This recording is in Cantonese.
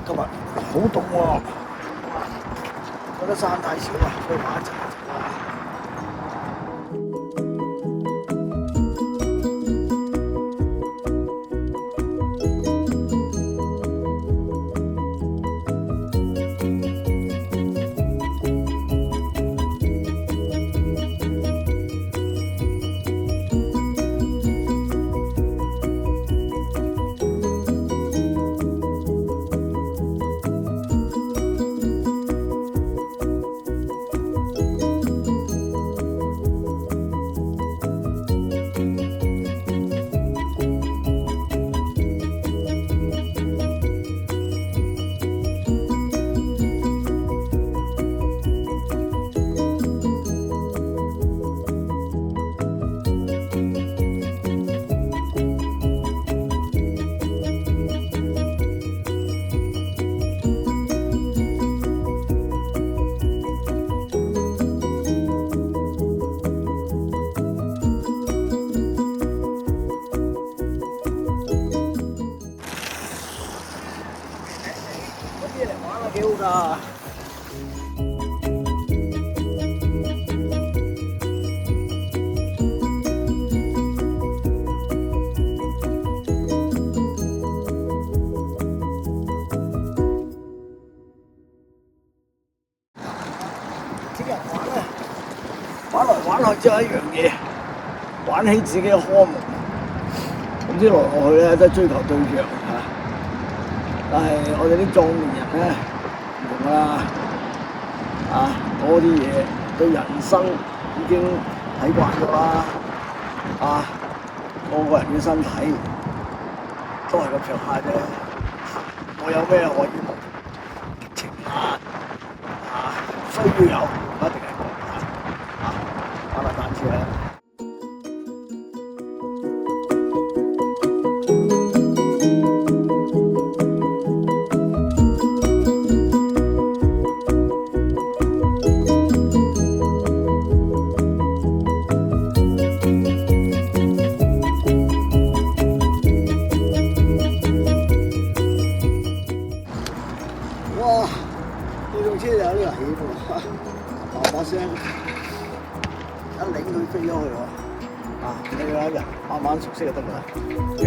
今日好凍喎，覺得山太少啊，所以玩一陣。啲嚟玩啊，幾好㗎！啲人玩咧，玩來玩去只有一樣嘢，玩起自己嘅項目。咁之來落去咧都係追求對象嚇。但係我哋啲壯年人咧唔同啦，多啲嘢對人生已經睇慣咗啦，個人嘅身體都係咁上下啫。我有咩可以冇？激情需要有，一定係玩下單車啦。哇！電動車就有呢個危險喎，叭聲一擰佢飛咗去喎，你睇下，慢慢熟悉就得㗎啦。OK。